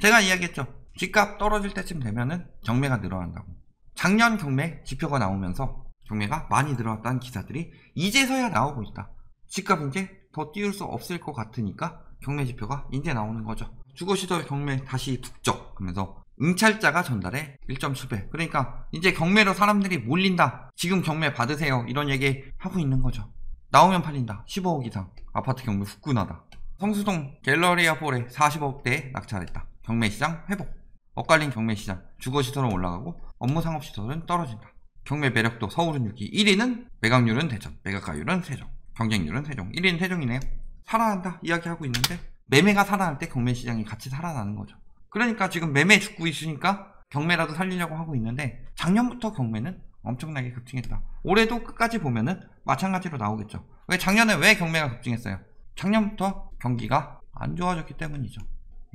제가 이야기했죠. 집값 떨어질 때쯤 되면은 경매가 늘어난다고. 작년 경매 지표가 나오면서 경매가 많이 늘어났다는 기사들이 이제서야 나오고 있다. 집값 이제 더 띄울 수 없을 것 같으니까 경매 지표가 이제 나오는 거죠. 주거시설 경매 다시 북적 하면서 응찰자가 전달해 1.7배. 그러니까 이제 경매로 사람들이 몰린다. 지금 경매 받으세요. 이런 얘기 하고 있는 거죠. 나오면 팔린다. 15억 이상. 아파트 경매 후끈하다. 성수동 갤러리아 폴에 40억대에 낙찰했다. 경매시장 회복. 엇갈린 경매시장. 주거시설은 올라가고 업무상업시설은 떨어진다. 경매 매력도 서울은 6위. 1위는 매각률은 대전, 매각가율은 세종, 경쟁률은 세종. 1위는 세종이네요. 살아난다 이야기하고 있는데 매매가 살아날 때 경매시장이 같이 살아나는 거죠. 그러니까 지금 매매 죽고 있으니까 경매라도 살리려고 하고 있는데 작년부터 경매는 엄청나게 급증했다. 올해도 끝까지 보면은 마찬가지로 나오겠죠. 작년에 왜 경매가 급증했어요? 작년부터 경기가 안 좋아졌기 때문이죠.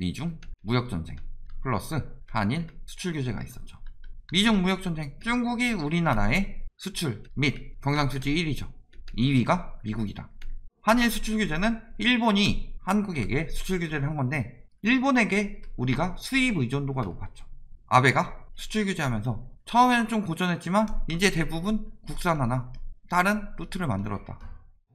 미중 무역전쟁 플러스 한일 수출 규제가 있었죠. 미중 무역전쟁, 중국이 우리나라의 수출 및 경상수지 1위죠. 2위가 미국이다. 한일 수출 규제는 일본이 한국에게 수출 규제를 한 건데 일본에게 우리가 수입 의존도가 높았죠. 아베가 수출 규제하면서 처음에는 좀 고전했지만 이제 대부분 국산화나 다른 루트를 만들었다.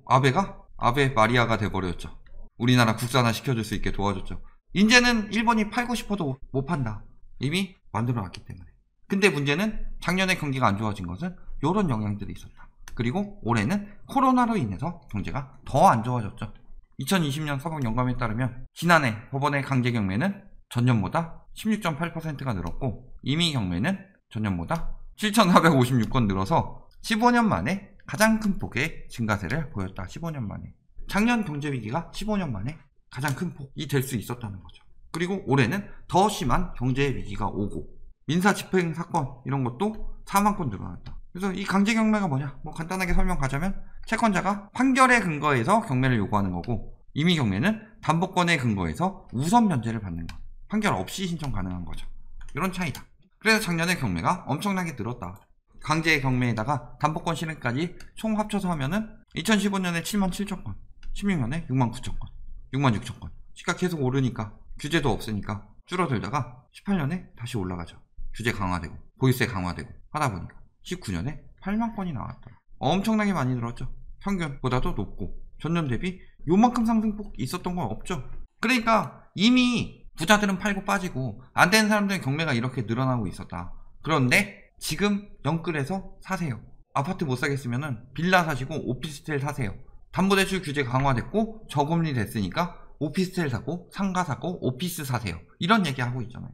아베가 아베 마리아가 돼버렸죠. 우리나라 국산화 시켜줄 수 있게 도와줬죠. 이제는 일본이 팔고 싶어도 못 판다. 이미 만들어놨기 때문에. 근데 문제는 작년에 경기가 안 좋아진 것은 이런 영향들이 있었다. 그리고 올해는 코로나로 인해서 경제가 더 안 좋아졌죠. 2020년 사법연감에 따르면 지난해 법원의 강제 경매는 전년보다 16.8%가 늘었고 임의 경매는 전년보다 7,456건 늘어서 15년 만에 가장 큰 폭의 증가세를 보였다. 15년 만에. 작년 경제위기가 15년 만에 가장 큰 폭이 될 수 있었다는 거죠. 그리고 올해는 더 심한 경제위기가 오고 민사집행 사건 이런 것도 4만 건 늘어났다. 그래서 이 강제 경매가 뭐냐? 뭐 간단하게 설명하자면 채권자가 판결에 근거해서 경매를 요구하는 거고 임의 경매는 담보권에 근거해서 우선 면제를 받는 것. 판결 없이 신청 가능한 거죠. 이런 차이다. 그래서 작년에 경매가 엄청나게 늘었다. 강제 경매에다가 담보권 실행까지 총 합쳐서 하면은 2015년에 7만 7천 건, 16년에 6만 9천 건, 6만 6천 건. 시가 계속 오르니까 규제도 없으니까 줄어들다가 18년에 다시 올라가죠. 규제 강화되고 보유세 강화되고 하다 보니까 19년에 8만 건이 나왔더라. 엄청나게 많이 늘었죠. 평균보다도 높고 전년 대비 요만큼 상승폭 있었던 건 없죠. 그러니까 이미 부자들은 팔고 빠지고 안 되는 사람들은 경매가 이렇게 늘어나고 있었다. 그런데 지금 영끌에서 사세요. 아파트 못 사겠으면 빌라 사시고 오피스텔 사세요. 담보대출 규제 강화됐고 저금리 됐으니까 오피스텔 사고 상가 사고 오피스 사세요. 이런 얘기하고 있잖아요.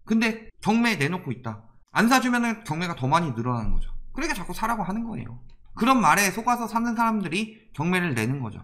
근데 경매에 내놓고 있다. 안 사주면 경매가 더 많이 늘어나는 거죠. 그러니까 자꾸 사라고 하는 거예요. 그런 말에 속아서 사는 사람들이 경매를 내는 거죠.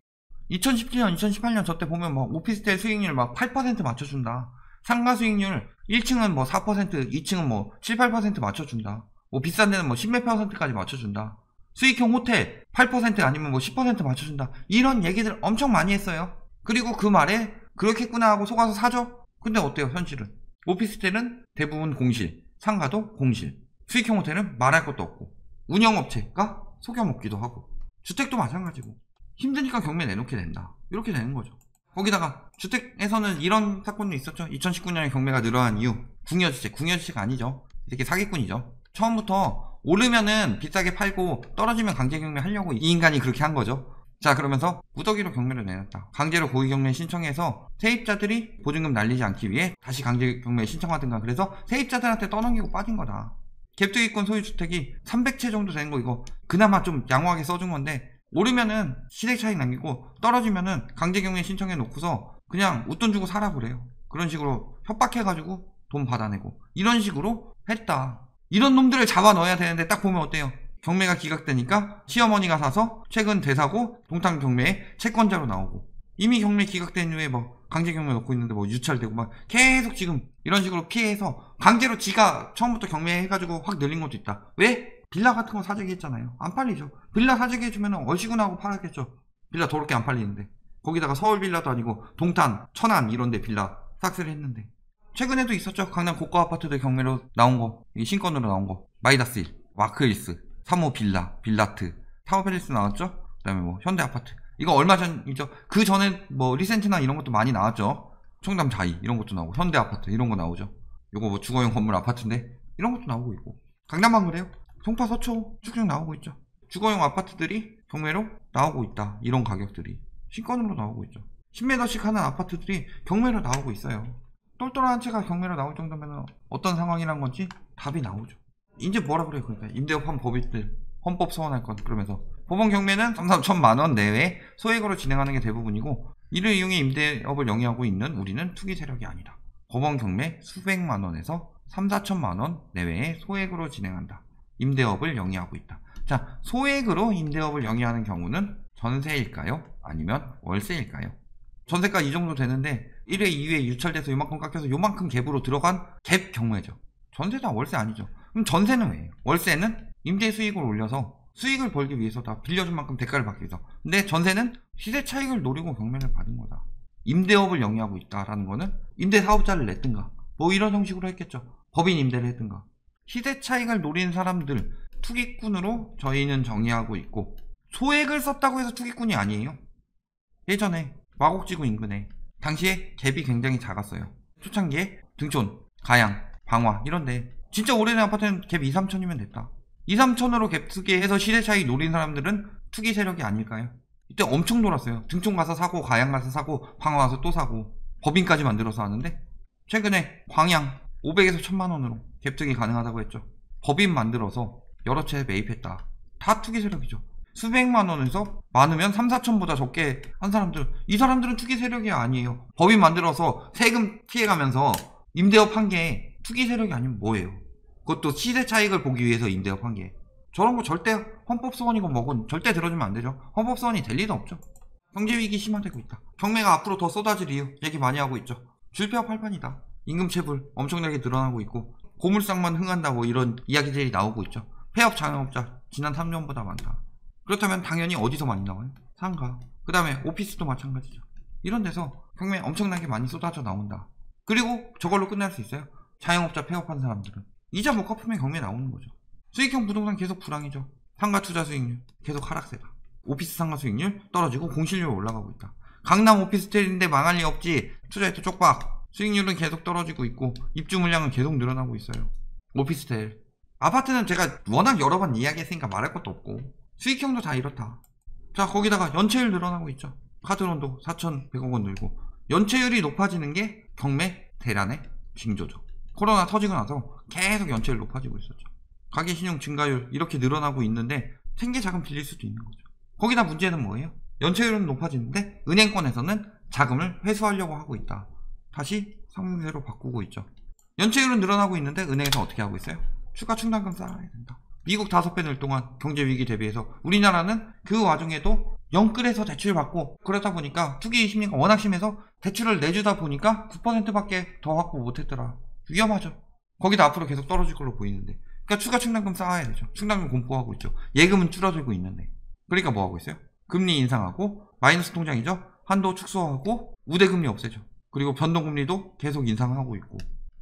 2017년, 2018년 저 때 보면 뭐 오피스텔 수익률 막 8% 맞춰준다. 상가 수익률 1층은 뭐 4%, 2층은 뭐 7, 8% 맞춰준다. 뭐 비싼 데는 뭐 10몇 %까지 맞춰준다. 수익형 호텔 8% 아니면 뭐 10% 맞춰준다. 이런 얘기들 엄청 많이 했어요. 그리고 그 말에 그렇겠구나 하고 속아서 사죠? 근데 어때요, 현실은? 오피스텔은 대부분 공실, 상가도 공실, 수익형 호텔은 말할 것도 없고, 운영업체가 속여먹기도 하고, 주택도 마찬가지고, 힘드니까 경매 내놓게 된다. 이렇게 되는 거죠. 거기다가 주택에서는 이런 사건도 있었죠. 2019년에 경매가 늘어난 이유, 궁여주택 아니죠. 이렇게 사기꾼이죠. 처음부터 오르면은 비싸게 팔고 떨어지면 강제 경매 하려고 이 인간이 그렇게 한 거죠. 자, 그러면서 무더기로 경매를 내놨다. 강제로 고의 경매 신청해서 세입자들이 보증금 날리지 않기 위해 다시 강제 경매 신청하든가, 그래서 세입자들한테 떠넘기고 빠진 거다. 갭투기권 소유주택이 300채 정도 되는 거 이거 그나마 좀 양호하게 써준 건데, 오르면은 시세 차익 남기고 떨어지면은 강제 경매 신청해 놓고서 그냥 웃돈 주고 사라 그래요. 그런 식으로 협박해가지고 돈 받아내고 이런 식으로 했다. 이런 놈들을 잡아 넣어야 되는데 딱 보면 어때요? 경매가 기각되니까 시어머니가 사서 최근 대사고 동탄 경매에 채권자로 나오고, 이미 경매 기각된 이후에 뭐 강제 경매 넣고 있는데 뭐 유찰되고 막 계속 지금 이런 식으로 피해서 강제로 지가 처음부터 경매해가지고 확 늘린 것도 있다. 왜? 빌라 같은 거 사재기 했잖아요. 안 팔리죠. 빌라 사재기 해주면 얼씨구나하고 팔았겠죠. 빌라 더럽게 안 팔리는데. 거기다가 서울 빌라도 아니고 동탄, 천안 이런데 빌라 싹쓸이 했는데. 최근에도 있었죠. 강남 고가 아파트들 경매로 나온 거, 신건으로 나온 거. 마이다스 1, 와크힐스, 3호 빌라, 빌라트, 타워팰리스 나왔죠. 그 다음에 뭐 현대 아파트. 이거 얼마 전이죠. 그 전에 뭐 리센트나 이런 것도 많이 나왔죠. 청담 자이 이런 것도 나오고 현대 아파트 이런 거 나오죠. 요거 뭐 주거용 건물 아파트인데 이런 것도 나오고 있고 강남만 그래요. 송파 서초 쭉쭉 나오고 있죠. 주거용 아파트들이 경매로 나오고 있다. 이런 가격들이 신건으로 나오고 있죠. 10m씩 하는 아파트들이 경매로 나오고 있어요. 똘똘한 한 채가 경매로 나올 정도면 어떤 상황이란 건지 답이 나오죠. 이제 뭐라 그래요. 그러니까 임대업한 법인들 헌법 소원할 건 그러면서 법원 경매는 3,000만 원 내외 소액으로 진행하는 게 대부분이고 이를 이용해 임대업을 영위하고 있는 우리는 투기 세력이 아니다. 법원 경매 수백만 원에서 3,4천만 원 내외의 소액으로 진행한다. 임대업을 영위하고 있다. 자, 소액으로 임대업을 영위하는 경우는 전세일까요? 아니면 월세일까요? 전세가 이 정도 되는데 1회, 2회 유찰돼서 요만큼 깎여서 요만큼 갭으로 들어간 갭 경매죠. 전세다 월세 아니죠. 그럼 전세는 왜요? 월세는 임대 수익을 올려서 수익을 벌기 위해서 다 빌려준 만큼 대가를 받기 위해서. 근데 전세는 시세 차익을 노리고 경매를 받은 거다. 임대업을 영위하고 있다라는 거는 임대 사업자를 냈든가 뭐 이런 형식으로 했겠죠. 법인 임대를 했든가. 시세 차익을 노리는 사람들 투기꾼으로 저희는 정의하고 있고 소액을 썼다고 해서 투기꾼이 아니에요. 예전에 마곡지구 인근에 당시에 갭이 굉장히 작았어요. 초창기에 등촌, 가양, 방화 이런데 진짜 오래된 아파트는 갭 2, 3천이면 됐다. 2, 3천으로 갭 투기 해서 시세 차익 노린 사람들은 투기 세력이 아닐까요? 이때 엄청 놀았어요. 등촌 가서 사고 가양 가서 사고 방화 가서 또 사고 법인까지 만들어서 하는데 최근에 광양 500에서 1000만 원으로 갭 투기 가능하다고 했죠. 법인 만들어서 여러 채 매입했다. 다 투기 세력이죠. 수백만 원에서 많으면 3, 4천보다 적게 한 사람들, 이 사람들은 투기 세력이 아니에요. 법인 만들어서 세금 피해가면서 임대업 한 게 투기 세력이 아니면 뭐예요? 그것도 시세 차익을 보기 위해서 임대업 한 게. 저런 거 절대 헌법소원이고 뭐건 절대 들어주면 안 되죠. 헌법소원이 될 리도 없죠. 경제위기 심화되고 있다. 경매가 앞으로 더 쏟아질 이유 얘기 많이 하고 있죠. 줄폐업 할판이다. 임금체불 엄청나게 늘어나고 있고 고물상만 흥한다고 이런 이야기들이 나오고 있죠. 폐업 자영업자 지난 3년보다 많다. 그렇다면 당연히 어디서 많이 나와요? 상가. 그 다음에 오피스도 마찬가지죠. 이런 데서 경매 엄청나게 많이 쏟아져 나온다. 그리고 저걸로 끝날 수 있어요? 자영업자 폐업한 사람들은 이자 못 갚으면 경매 나오는 거죠. 수익형 부동산 계속 불황이죠. 상가 투자 수익률 계속 하락세다. 오피스 상가 수익률 떨어지고 공실률 올라가고 있다. 강남 오피스텔인데 망할 리 없지. 투자해도 쪽박. 수익률은 계속 떨어지고 있고 입주 물량은 계속 늘어나고 있어요. 오피스텔. 아파트는 제가 워낙 여러 번 이야기했으니까 말할 것도 없고 수익형도 다 이렇다. 자, 거기다가 연체율 늘어나고 있죠. 카드론도 4,100억 원 늘고 연체율이 높아지는 게 경매 대란의 징조죠. 코로나 터지고 나서 계속 연체율 높아지고 있었죠. 가계신용 증가율 이렇게 늘어나고 있는데 생계자금 빌릴 수도 있는 거죠. 거기다 문제는 뭐예요? 연체율은 높아지는데 은행권에서는 자금을 회수하려고 하고 있다. 다시 상승세로 바꾸고 있죠. 연체율은 늘어나고 있는데 은행에서 어떻게 하고 있어요? 추가 충당금 쌓아야 된다. 미국 5배 늘 동안 경제위기 대비해서 우리나라는 그 와중에도 영끌에서 대출 받고 그러다 보니까 투기 심리가 워낙 심해서 대출을 내주다 보니까 9%밖에 더 확보 못했더라. 위험하죠. 거기다 앞으로 계속 떨어질 걸로 보이는데 그러니까 추가 충당금 쌓아야 되죠. 충당금 공포하고 있죠. 예금은 줄어들고 있는데 그러니까 뭐 하고 있어요? 금리 인상하고 마이너스 통장이죠. 한도 축소하고 우대금리 없애죠. 그리고 변동금리도 계속 인상하고 있고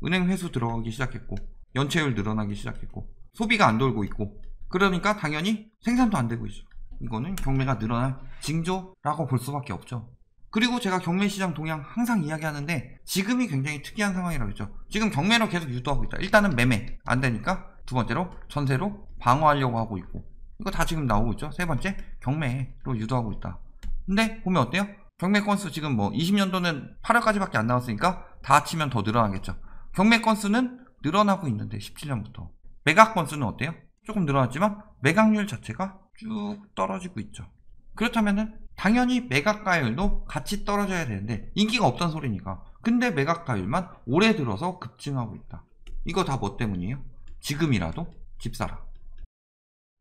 은행 회수 들어가기 시작했고 연체율 늘어나기 시작했고 소비가 안 돌고 있고 그러니까 당연히 생산도 안 되고 있죠. 이거는 경매가 늘어날 징조라고 볼 수밖에 없죠. 그리고 제가 경매 시장 동향 항상 이야기하는데 지금이 굉장히 특이한 상황이라고 했죠. 지금 경매로 계속 유도하고 있다. 일단은 매매 안 되니까 두 번째로 전세로 방어하려고 하고 있고 이거 다 지금 나오고 있죠. 세 번째 경매로 유도하고 있다. 근데 보면 어때요? 경매 건수 지금 뭐 20년도는 8월까지밖에 안 나왔으니까 다 합치면 더 늘어나겠죠. 경매 건수는 늘어나고 있는데 17년부터 매각 건수는 어때요? 조금 늘어났지만 매각률 자체가 쭉 떨어지고 있죠. 그렇다면은 당연히 매각가율도 같이 떨어져야 되는데 인기가 없단 소리니까. 근데 매각가율만 올해 들어서 급증하고 있다. 이거 다 뭐 때문이에요? 지금이라도 집 사라.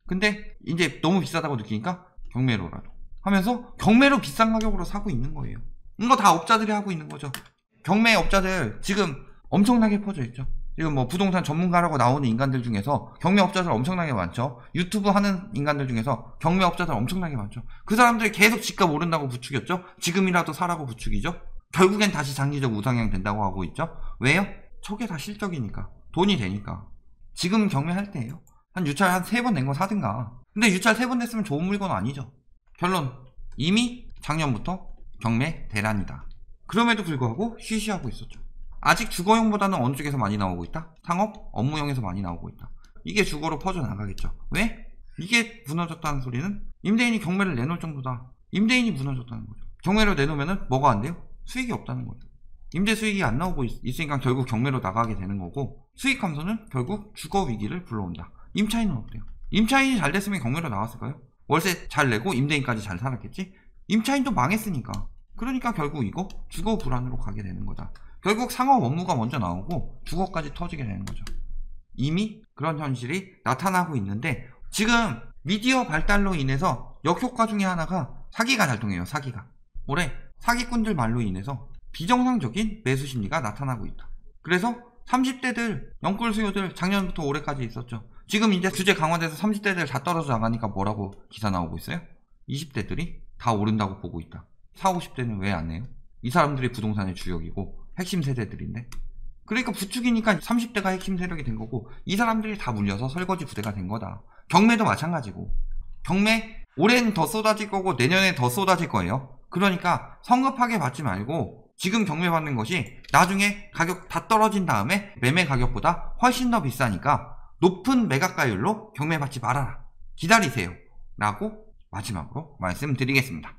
근데 이제 너무 비싸다고 느끼니까 경매로라도 하면서 경매로 비싼 가격으로 사고 있는 거예요. 이거 다 업자들이 하고 있는 거죠. 경매 업자들 지금 엄청나게 퍼져 있죠. 지금 뭐 부동산 전문가라고 나오는 인간들 중에서 경매 업자들 엄청나게 많죠. 유튜브 하는 인간들 중에서 경매 업자들 엄청나게 많죠. 그 사람들이 계속 집값 오른다고 부추겼죠. 지금이라도 사라고 부추기죠. 결국엔 다시 장기적 우상향 된다고 하고 있죠. 왜요? 저게 다 실적이니까. 돈이 되니까. 지금 경매할 때예요. 한 유찰 한 3번 낸 거 사든가. 근데 유찰 3번 냈으면 좋은 물건 아니죠. 결론 이미 작년부터 경매 대란이다. 그럼에도 불구하고 쉬쉬하고 있었죠. 아직 주거용보다는 어느 쪽에서 많이 나오고 있다? 상업, 업무용에서 많이 나오고 있다. 이게 주거로 퍼져나가겠죠. 왜? 이게 무너졌다는 소리는 임대인이 경매를 내놓을 정도다. 임대인이 무너졌다는 거죠. 경매로 내놓으면 뭐가 안 돼요? 수익이 없다는 거죠. 임대 수익이 안 나오고 있으니까 결국 경매로 나가게 되는 거고, 수익 감소는 결국 주거 위기를 불러온다. 임차인은 어때요? 임차인이 잘 됐으면 경매로 나왔을까요? 월세 잘 내고 임대인까지 잘 살았겠지? 임차인도 망했으니까. 그러니까 결국 이거 주거 불안으로 가게 되는 거다. 결국 상업 업무가 먼저 나오고 주거까지 터지게 되는 거죠. 이미 그런 현실이 나타나고 있는데, 지금 미디어 발달로 인해서 역효과 중에 하나가 사기가 잘 통해요. 사기가. 올해 사기꾼들 말로 인해서 비정상적인 매수 심리가 나타나고 있다. 그래서 30대들, 영끌 수요들 작년부터 올해까지 있었죠. 지금 이제 규제 강화돼서 30대들 다 떨어져 나가니까 뭐라고 기사 나오고 있어요? 20대들이 다 오른다고 보고 있다. 40, 50대는 왜 안 해요? 이 사람들이 부동산의 주역이고 핵심 세대들인데. 그러니까 부축이니까 30대가 핵심 세력이 된 거고, 이 사람들이 다 물려서 설거지 부대가 된 거다. 경매도 마찬가지고. 경매 올해는 더 쏟아질 거고 내년에 더 쏟아질 거예요. 그러니까 성급하게 받지 말고 지금 경매 받는 것이 나중에 가격 다 떨어진 다음에 매매 가격보다 훨씬 더 비싸니까 높은 매각가율로 경매 받지 말아라. 기다리세요. 라고 마지막으로 말씀드리겠습니다.